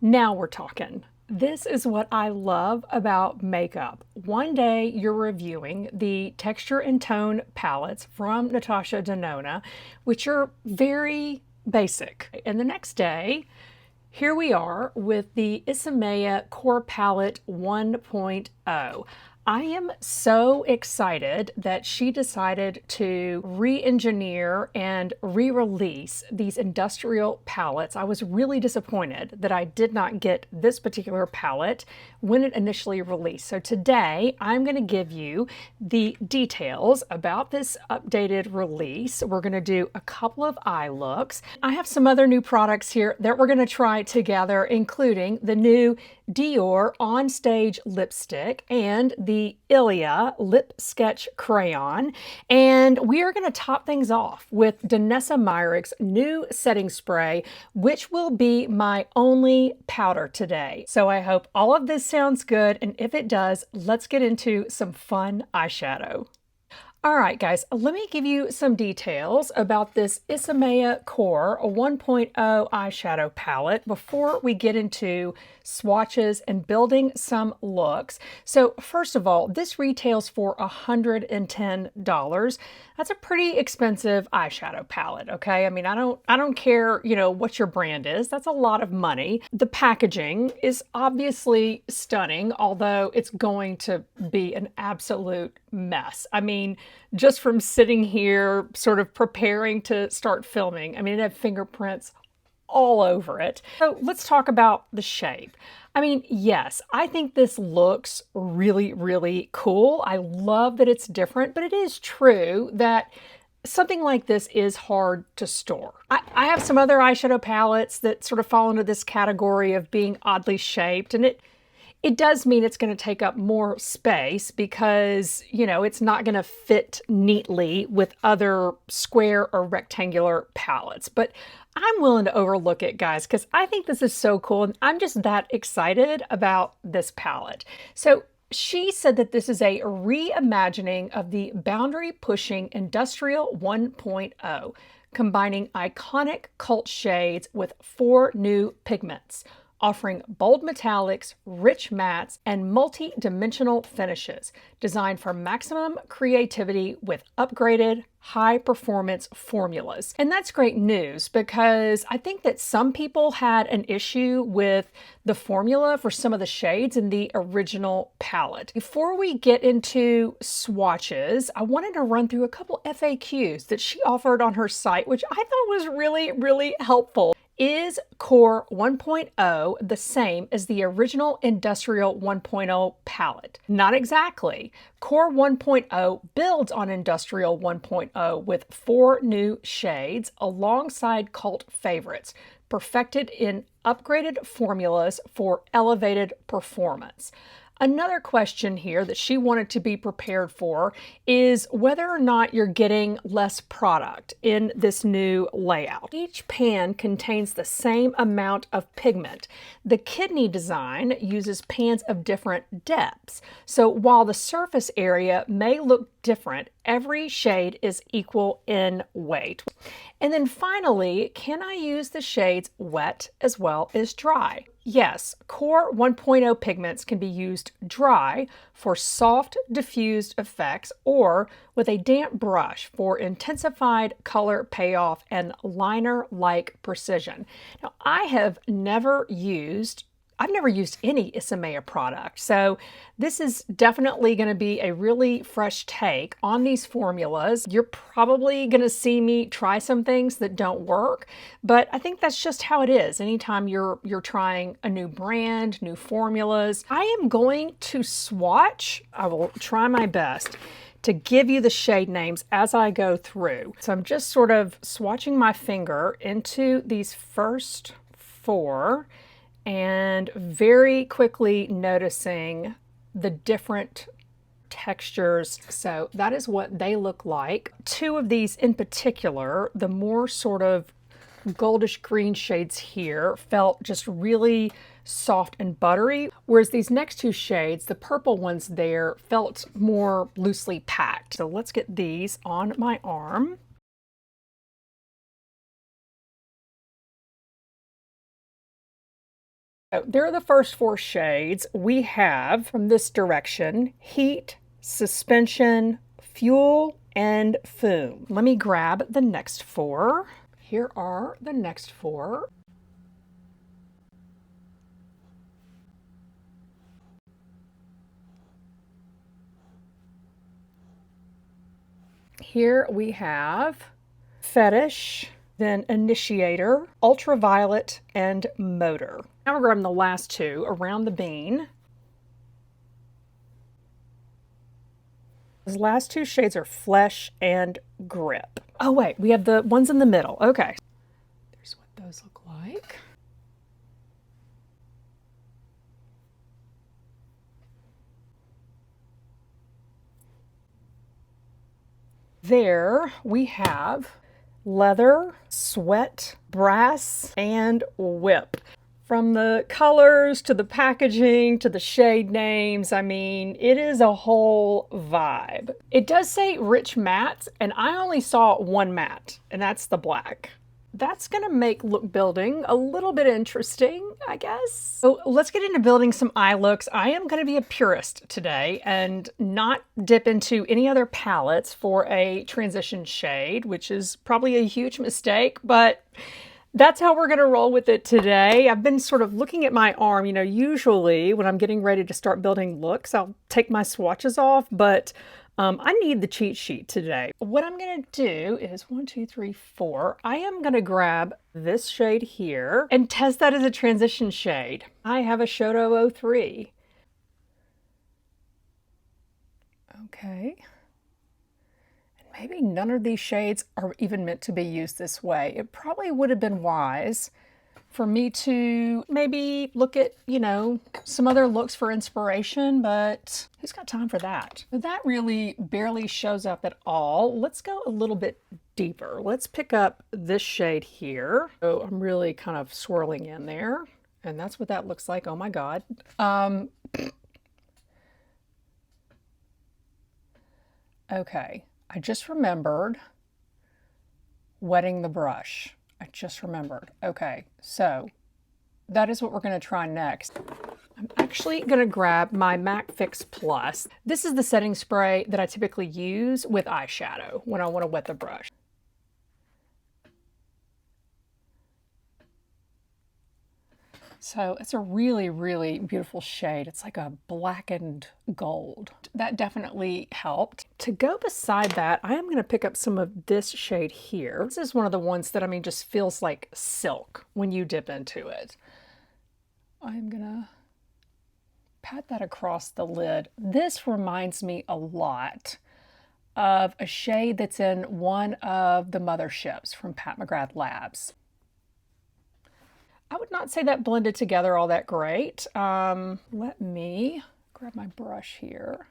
Now we're talking. This is what I love about makeup. One day you're reviewing the texture and tone palettes from Natasha Denona, which are very basic. And the next day, here we are with the ISAMAYA Core Palette 1.0. I am so excited that she decided to re-engineer and re-release these industrial palettes. I was really disappointed that I did not get this particular palette when it initially released. So today I'm going to give you the details about this updated release. We're going to do a couple of eye looks. I have some other new products here that we're going to try together, including the new Dior On Stage lipstick and the Ilia lip sketch crayon. And we are going to top things off with Danessa Myricks new setting spray, which will be my only powder today. So I hope all of this sounds good, and if it does, let's get into some fun eyeshadow. All right, guys, let me give you some details about this ISAMAYA Core 1.0 eyeshadow palette before we get into swatches and building some looks. So first of all, this retails for $110. That's a pretty expensive eyeshadow palette, okay? I mean, I don't care, what your brand is. That's a lot of money. The packaging is obviously stunning, although it's going to be an absolute mess. I mean, just from sitting here sort of preparing to start filming, I mean, it had fingerprints all over it. So let's talk about the shape. I mean, yes, I think this looks really, really cool. I love that it's different, but it is true that something like this is hard to store. I have some other eyeshadow palettes that sort of fall into this category of being oddly shaped, and it does mean it's going to take up more space because, it's not going to fit neatly with other square or rectangular palettes. But I'm willing to overlook it, guys, because I think this is so cool, and I'm just that excited about this palette. So she said that this is a reimagining of the boundary-pushing Industrial 1.0, combining iconic cult shades with 4 new pigments, offering bold metallics, rich mattes, and multi-dimensional finishes designed for maximum creativity with upgraded high-performance formulas. And that's great news because I think that some people had an issue with the formula for some of the shades in the original palette. Before we get into swatches, I wanted to run through a couple FAQs that she offered on her site, which I thought was really, really helpful. Is Core 1.0 the same as the original Industrial 1.0 palette? Not exactly. Core 1.0 builds on Industrial 1.0 with 4 new shades alongside cult favorites, perfected in upgraded formulas for elevated performance. Another question here that she wanted to be prepared for is whether or not you're getting less product in this new layout. Each pan contains the same amount of pigment. The kidney design uses pans of different depths. So while the surface area may look different, every shade is equal in weight. And then finally, can I use the shades wet as well as dry? Yes, Core 1.0 pigments can be used dry for soft, diffused effects or with a damp brush for intensified color payoff and liner-like precision. Now, I've never used any ISAMAYA product, so this is definitely going to be a really fresh take on these formulas. You're probably going to see me try some things that don't work, but I think that's just how it is anytime you're trying a new brand, new formulas. I am going to swatch. I will try my best to give you the shade names as I go through. So I'm just sort of swatching my finger into these first 4 and very quickly noticing the different textures. So that is what they look like. 2 of these in particular, the more sort of goldish green shades here, felt just really soft and buttery, whereas these next 2 shades, the purple ones there, felt more loosely packed. So let's get these on my arm. So there are the first four shades. We have from this direction, Heat, Suspension, Fuel, and Fume. Let me grab the next four. Here are the next four. Here we have Fetish, then Initiator, Ultraviolet, and Motor. Now we're grabbing the last two around the bean. Those last two shades are Flesh and Grip. Oh wait, we have the ones in the middle. Okay. There's what those look like. There we have Leather, Sweat, Brass, and Whip. From the colors to the packaging to the shade names, I mean, it is a whole vibe. It does say rich matte, and I only saw one matte, and that's the black. That's gonna make look building a little bit interesting, I guess. So let's get into building some eye looks. I am gonna be a purist today and not dip into any other palettes for a transition shade, which is probably a huge mistake, but that's how we're gonna roll with it today. I've been sort of looking at my arm. You know, usually when I'm getting ready to start building looks, I'll take my swatches off, but I need the cheat sheet today. What I'm gonna do is 1, 2, 3, 4. I am gonna grab this shade here and test that as a transition shade. I have a Shoto 03. Okay. And maybe none of these shades are even meant to be used this way. It probably would have been wise for me to maybe look at, you know, some other looks for inspiration, but who's got time for that? That really barely shows up at all. Let's go a little bit deeper. Let's pick up this shade here. So I'm really kind of swirling in there, and that's what that looks like. Oh my God. Okay, I just remembered wetting the brush. I just remembered. Okay, so that is what we're going to try next. I'm actually going to grab my MAC Fix Plus. This is the setting spray that I typically use with eyeshadow when I want to wet the brush. So it's a really, really beautiful shade. It's like a blackened gold. That definitely helped. To go beside that, I am going to pick up some of this shade here. This is one of the ones that, I mean, just feels like silk when you dip into it. I'm going to pat that across the lid. This reminds me a lot of a shade that's in one of the motherships from Pat McGrath Labs. I would not say that blended together all that great. Let me grab my brush here.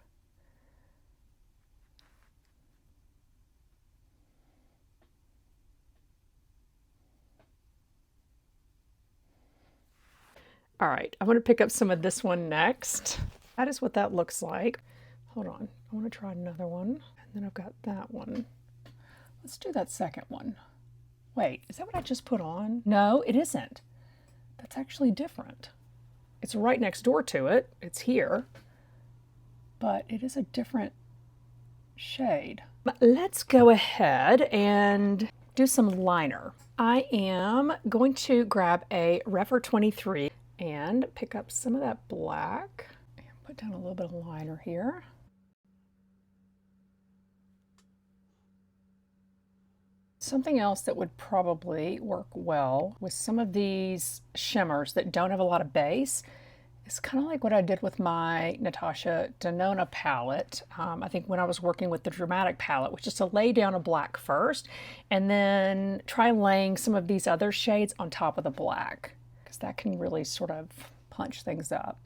All right, I'm going to pick up some of this one next. That is what that looks like. Hold on, I want to try another one. And then I've got that one. Let's do that second one. Wait, is that what I just put on? No, it isn't. That's actually different. It's right next door to it. It's here. But it is a different shade. Let's go ahead and do some liner. I am going to grab a Refer 23 and pick up some of that black and put down a little bit of liner here. Something else that would probably work well with some of these shimmers that don't have a lot of base is kind of like what I did with my Natasha Denona palette. I think when I was working with the Dramatic palette, which is to lay down a black first and then try laying some of these other shades on top of the black, because that can really sort of punch things up.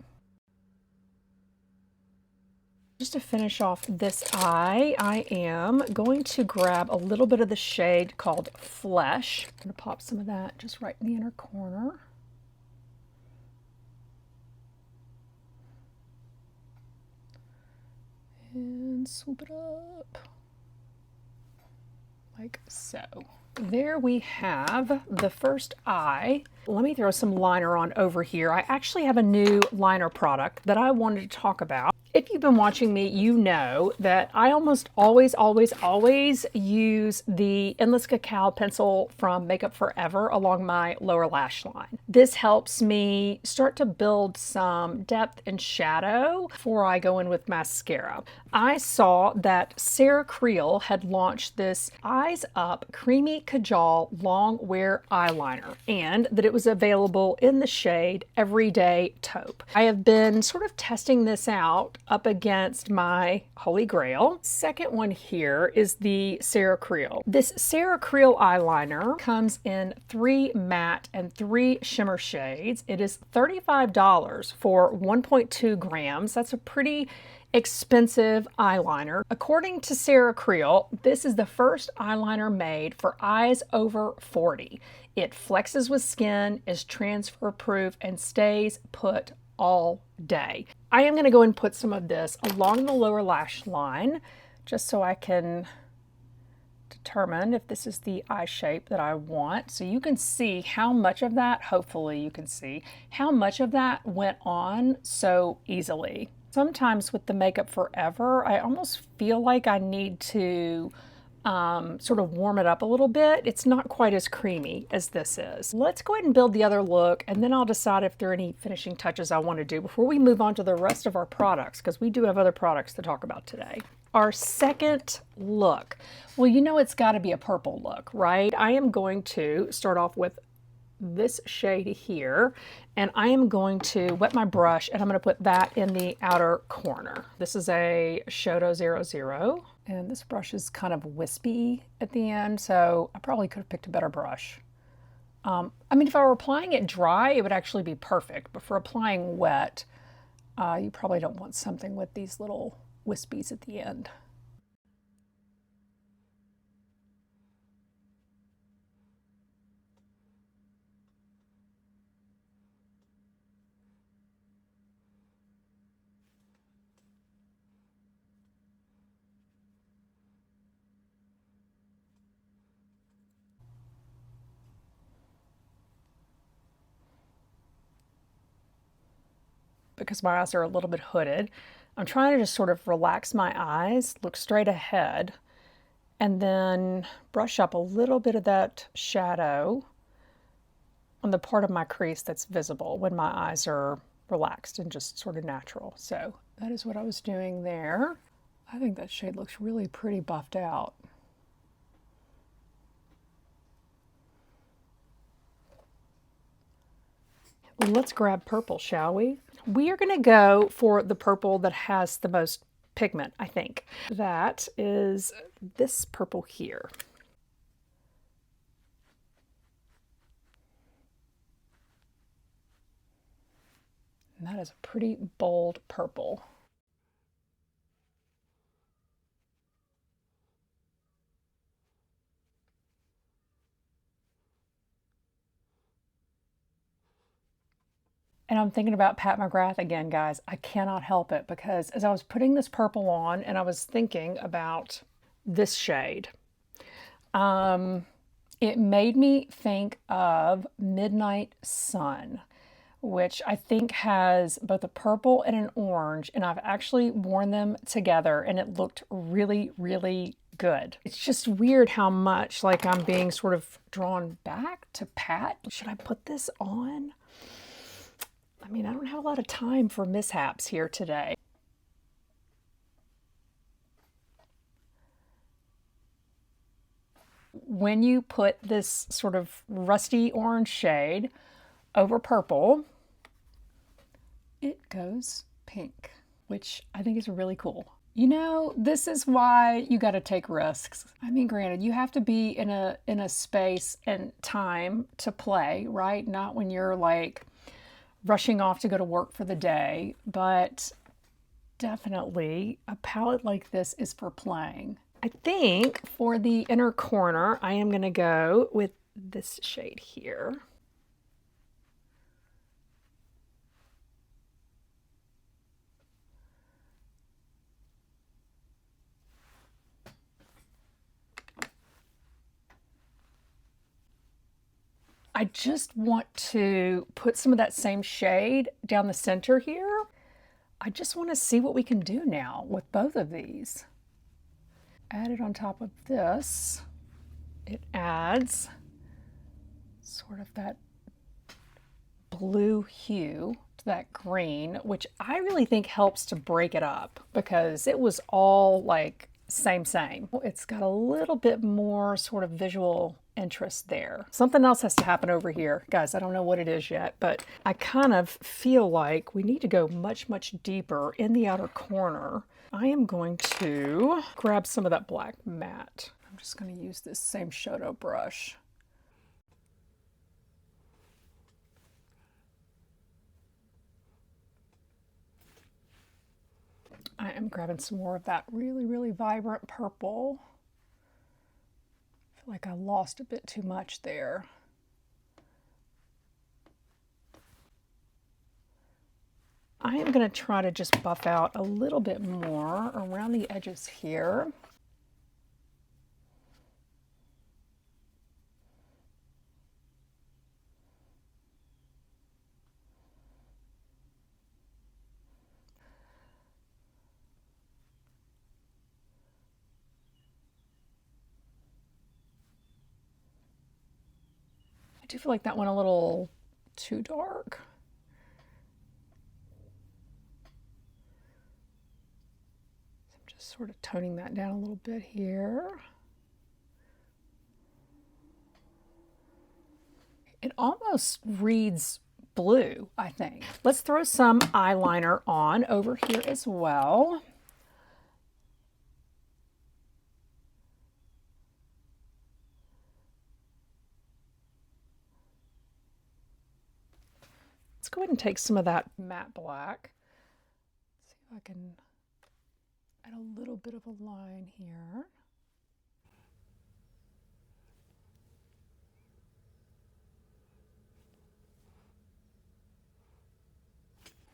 Just to finish off this eye, I am going to grab a little bit of the shade called Flesh. I'm going to pop some of that just right in the inner corner. And swoop it up like so. There we have the first eye. Let me throw some liner on over here. I actually have a new liner product that I wanted to talk about. If you've been watching me, you know that I almost always use the Endless Cacao pencil from Makeup Forever along my lower lash line. This helps me start to build some depth and shadow before I go in with mascara. I saw that Sarah Creal had launched this Eyes Up Creamy Kajal Long Wear Eyeliner, and that it was available in the shade Everyday Taupe. I have been sort of testing this out up against my Holy Grail. Second one here is the Sarah Creal. This Sarah Creal eyeliner comes in 3 matte and 3 shimmer shades. It is $35 for 1.2 grams. That's a pretty expensive eyeliner. According to Sarah Creal, this is the first eyeliner made for eyes over 40. It flexes with skin, is transfer proof, and stays put all day. I am going to go and put some of this along the lower lash line just so I can determine if this is the eye shape that I want. So you can see how much of that, hopefully you can see, how much of that went on so easily. Sometimes with the Makeup Forever, I almost feel like I need to sort of warm it up a little bit. It's not quite as creamy as this is. Let's go ahead and build the other look, and then I'll decide if there are any finishing touches I want to do before we move on to the rest of our products, because we do have other products to talk about today. Our second look. Well, you know it's got to be a purple look, right? I am going to start off with this shade here, and I am going to wet my brush and I'm going to put that in the outer corner. This is a Shoto 00, and this brush is kind of wispy at the end, so I probably could have picked a better brush. I mean, if I were applying it dry, it would actually be perfect, but for applying wet, you probably don't want something with these little wispies at the end. Because my eyes are a little bit hooded, I'm trying to just sort of relax my eyes, look straight ahead, and then brush up a little bit of that shadow on the part of my crease that's visible when my eyes are relaxed and just sort of natural. So that is what I was doing there. I think that shade looks really pretty buffed out. Let's grab purple, shall we? We are going to go for the purple that has the most pigment, I think. That is this purple here. And that is a pretty bold purple. And I'm thinking about Pat McGrath again, guys. I cannot help it, because as I was putting this purple on and I was thinking about this shade, it made me think of Midnight Sun, which I think has both a purple and an orange, and I've actually worn them together and it looked really, really good. It's just weird how much like I'm being sort of drawn back to Pat. Should I put this on? I mean, I don't have a lot of time for mishaps here today. When you put this sort of rusty orange shade over purple, it goes pink, which I think is really cool. You know, this is why you got to take risks. I mean, granted, you have to be in a space and time to play, right? Not when you're like rushing off to go to work for the day, but definitely a palette like this is for playing. I think for the inner corner, I am going to go with this shade here. I just want to put some of that same shade down the center here. I just want to see what we can do now with both of these. Add it on top of this. It adds sort of that blue hue to that green, which I really think helps to break it up because it was all like same. It's got a little bit more sort of visual interest there. Something else has to happen over here. Guys, I don't know what it is yet, but I kind of feel like we need to go much deeper in the outer corner. I am going to grab some of that black matte. I'm just going to use this same Shoto brush. I am grabbing some more of that really vibrant purple. I feel like I lost a bit too much there. I am going to try to just buff out a little bit more around the edges here. I do feel like that went a little too dark. So I'm just sort of toning that down a little bit here. It almost reads blue, I think. Let's throw some eyeliner on over here as well. Let's go ahead and take some of that matte black. See if I can add a little bit of a line here.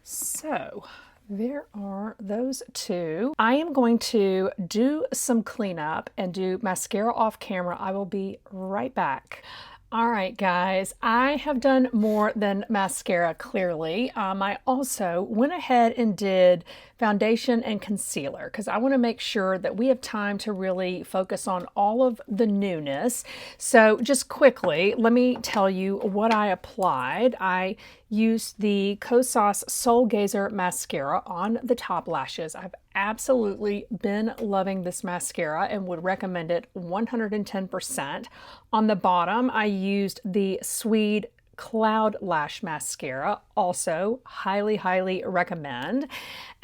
So there are those two. I am going to do some cleanup and do mascara off camera. I will be right back. All right, guys, I have done more than mascara, clearly. I also went ahead and did foundation and concealer because I want to make sure that we have time to really focus on all of the newness. So just quickly, let me tell you what I applied. I used the Kosas Soul Gazer mascara on the top lashes. I've absolutely been loving this mascara and would recommend it 110%. On the bottom, I used the Swede Cloud Lash Mascara, also highly recommend.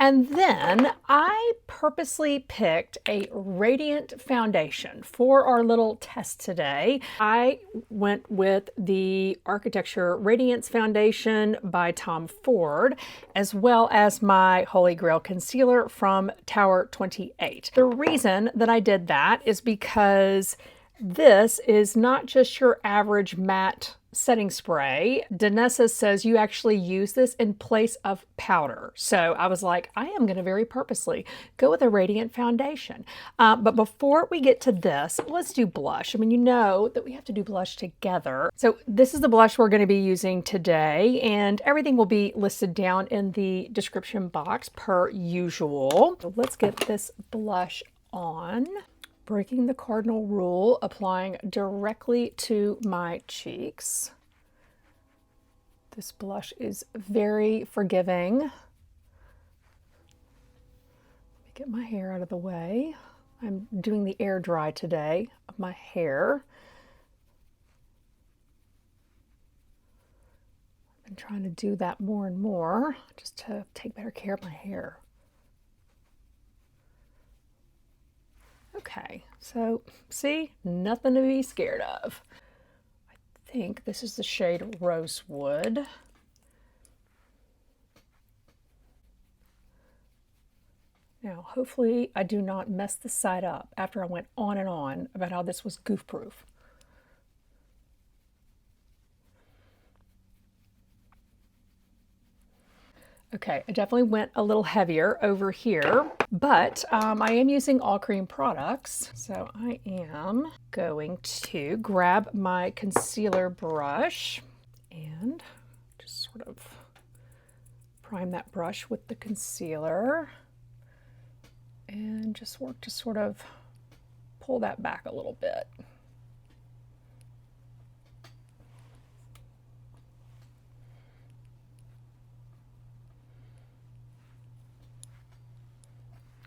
And then I purposely picked a Radiant foundation for our little test today. I went with the Architecture Radiance Foundation by Tom Ford, as well as my Holy Grail Concealer from Tower 28. The reason that I did that is because this is not just your average matte setting spray. Danessa says you actually use this in place of powder. So I was like, I am going to very purposely go with a Radiant foundation. But before we get to this, let's do blush. I mean, you know that we have to do blush together. So this is the blush we're going to be using today, and everything will be listed down in the description box per usual. So let's get this blush on. Breaking the cardinal rule, applying directly to my cheeks. This blush is very forgiving. Let me get my hair out of the way. I'm doing the air dry today of my hair. I've been trying to do that more and more just to take better care of my hair. Okay, so see, nothing to be scared of. I think this is the shade Rosewood. Now, hopefully I do not mess this side up after I went on and on about how this was goof-proof. Okay, I definitely went a little heavier over here, but I am using all cream products. So I am going to grab my concealer brush and just sort of prime that brush with the concealer and just work to sort of pull that back a little bit.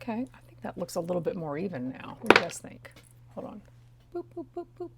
Okay, I think that looks a little bit more even now. What do you guys think? Hold on. Boop, boop, boop, boop.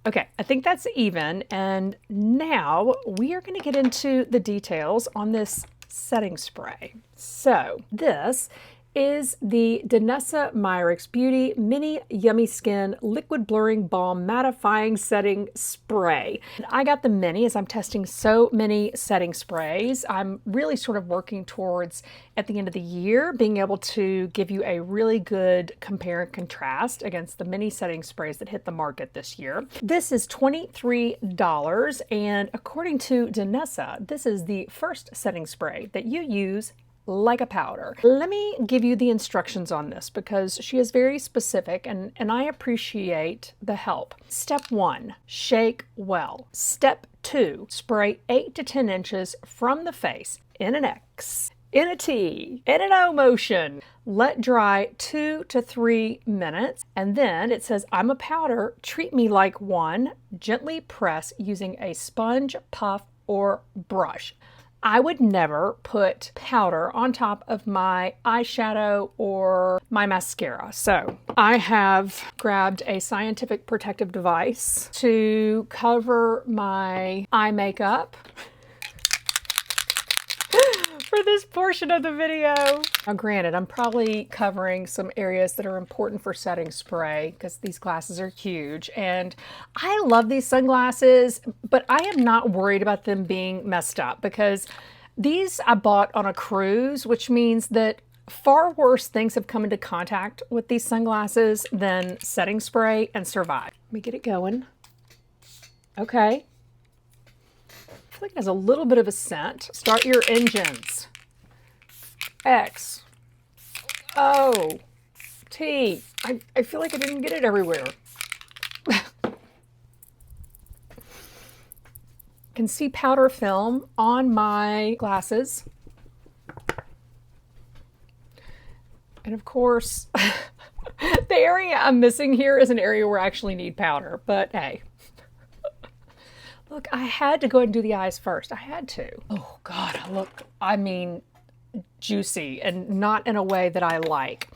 Okay, I think that's even. And now we are going to get into the details on this setting spray. So this is the Danessa Myricks Beauty Mini Yummy Skin Liquid Blurring Balm Mattifying Setting Spray. I got the mini as I'm testing so many setting sprays. I'm really sort of working towards, at the end of the year, being able to give you a really good compare and contrast against the mini setting sprays that hit the market this year. This is $23, and according to Danessa, this is the first setting spray that you use like a powder. Let me give you the instructions on this because she is very specific and I appreciate the help. Step 1, shake well. Step 2, spray 8 to 10 inches from the face in an X, in a T, in an O motion. Let dry 2 to 3 minutes. And then it says, I'm a powder, treat me like one. Gently press using a sponge, puff, or brush. I would never put powder on top of my eyeshadow or my mascara. So I have grabbed a scientific protective device to cover my eye makeup for this portion of the video. Now granted, I'm probably covering some areas that are important for setting spray because these glasses are huge and I love these sunglasses, but I am not worried about them being messed up because these I bought on a cruise, which means that far worse things have come into contact with these sunglasses than setting spray and survived. Let me get it going. Okay. I feel like it has a little bit of a scent. Start your engines. X, O, T. I feel like I didn't get it everywhere. Can see powder film on my glasses. And of course, the area I'm missing here is an area where I actually need powder, but hey. Look, I had to go and do the eyes first. I had to. Oh God, look, I mean, juicy and not in a way that I like.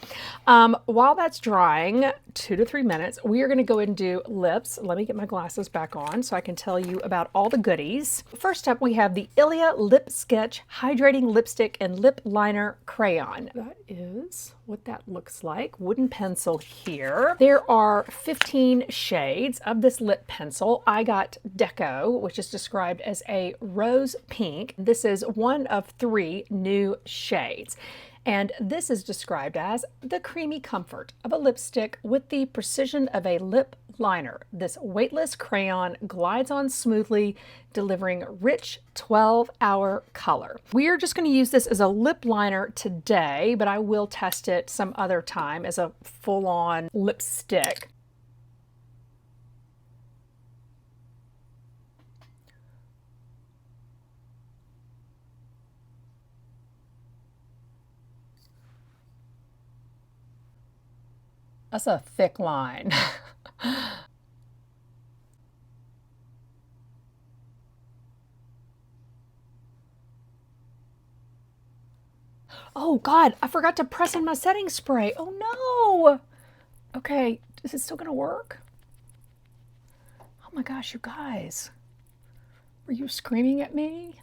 While that's drying, 2 to 3 minutes, we are going to go and do lips. Let me get my glasses back on so I can tell you about all the goodies. First up, we have the Ilia Lip Sketch Hydrating Lipstick and Lip Liner Crayon. That is what that looks like. Wooden pencil here. There are 15 shades of this lip pencil. I got Deco, which is described as a rose pink. This is one of 3 new shades. And this is described as the creamy comfort of a lipstick with the precision of a lip liner. This weightless crayon glides on smoothly, delivering rich 12-hour color. We are just going to use this as a lip liner today, but I will test it some other time as a full-on lipstick. That's a thick line. Oh God, I forgot to press in my setting spray. Oh no. Okay, is it still gonna work? Oh my gosh, you guys. Were you screaming at me?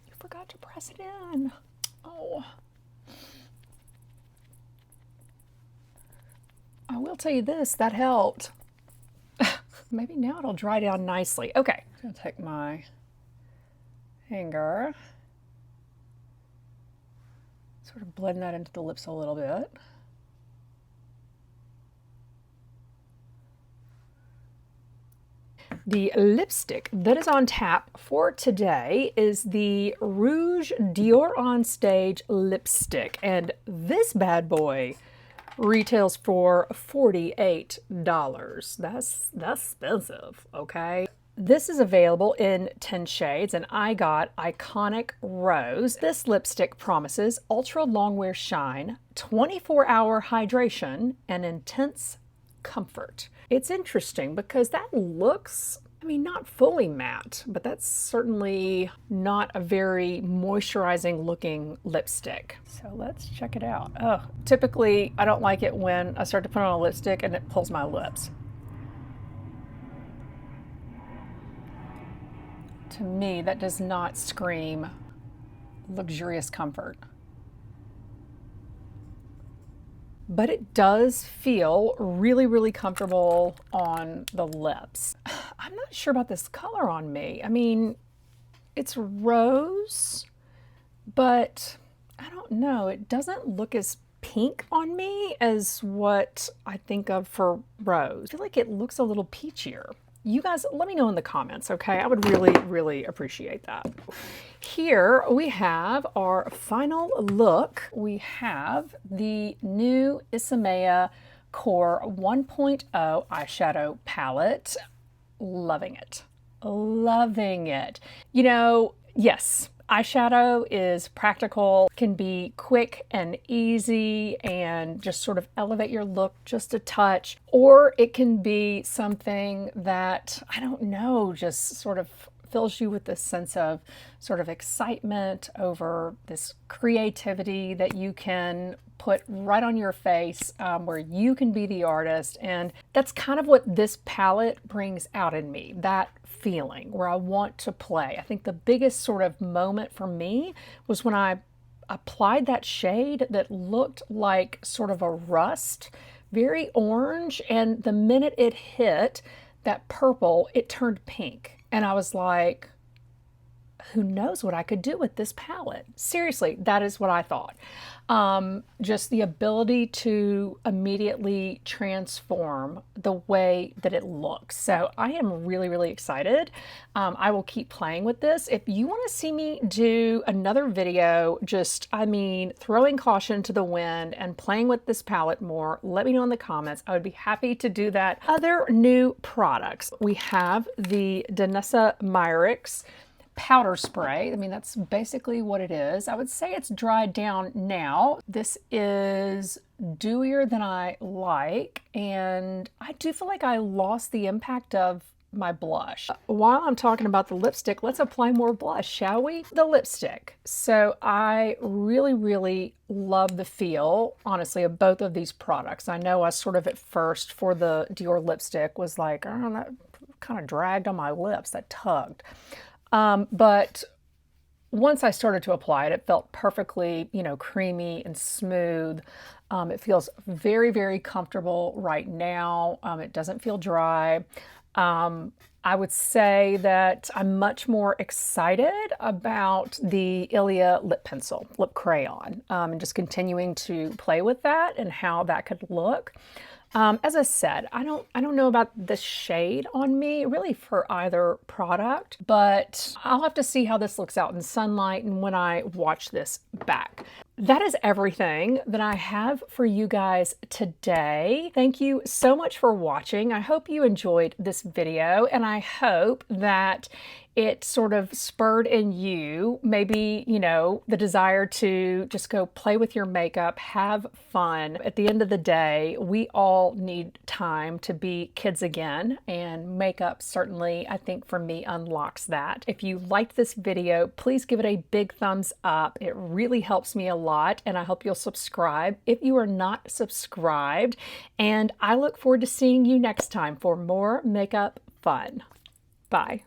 You forgot to press it in. Oh. I will tell you this, that helped. Maybe now it'll dry down nicely. Okay, I'm gonna take my hanger Sort of blend that into the lips a little bit. The lipstick that is on tap for today is the Rouge Dior On Stage lipstick, and this bad boy retails for $48. That's expensive, okay? This is available in 10 shades, and I got Iconic Rose. This lipstick promises ultra long wear shine, 24-hour hydration, and intense comfort. It's interesting because that looks, I mean, not fully matte, but that's certainly not a very moisturizing looking lipstick. So let's check it out. Oh, typically I don't like it when I start to put on a lipstick and it pulls my lips. To me, that does not scream luxurious comfort. But it does feel really, really comfortable on the lips. I'm not sure about this color on me. I mean, it's rose, but I don't know. It doesn't look as pink on me as what I think of for rose. I feel like it looks a little peachier. You guys, let me know in the comments, okay? I would really, really appreciate that. Here we have our final look. We have the new ISAMAYA Core 1.0 eyeshadow palette. Loving it. Loving it. You know, yes, eyeshadow is practical, can be quick and easy and just sort of elevate your look just a touch, or it can be something that, I don't know, just sort of fills you with this sense of sort of excitement over this creativity that you can put right on your face, where you can be the artist. And that's kind of what this palette brings out in me, that feeling where I want to play. I think the biggest sort of moment for me was when I applied that shade that looked like sort of a rust, very orange, and the minute it hit that purple, it turned pink. And I was like, who knows what I could do with this palette? Seriously, that is what I thought. Just the ability to immediately transform the way that it looks. So I am really, really excited. I will keep playing with this. If you want to see me do another video, just, I mean, throwing caution to the wind and playing with this palette more, let me know in the comments. I would be happy to do that. Other new products. We have the Danessa Myricks powder spray. I mean, that's basically what it is. I would say it's dried down now. This is dewier than I like, and I do feel like I lost the impact of my blush. While I'm talking about the lipstick, let's apply more blush, shall we? The lipstick. So I really, really love the feel, honestly, of both of these products. I know I sort of at first for the Dior lipstick was like, oh, that kind of dragged on my lips, that tugged. But once I started to apply it, it felt perfectly, you know, creamy and smooth. It feels very, very comfortable right now. It doesn't feel dry. I would say that I'm much more excited about the Ilia lip pencil, lip crayon, and just continuing to play with that and how that could look. As I said, I don't know about the shade on me really for either product, but I'll have to see how this looks out in sunlight and when I watch this back. That is everything that I have for you guys today. Thank you so much for watching. I hope you enjoyed this video, and I hope that it sort of spurred in you maybe, you know, the desire to just go play with your makeup, have fun. At the end of the day, we all need time to be kids again, and makeup certainly, I think for me, unlocks that. If you liked this video, please give it a big thumbs up. It really helps me a lot, and I hope you'll subscribe if you are not subscribed. And I look forward to seeing you next time for more makeup fun. Bye.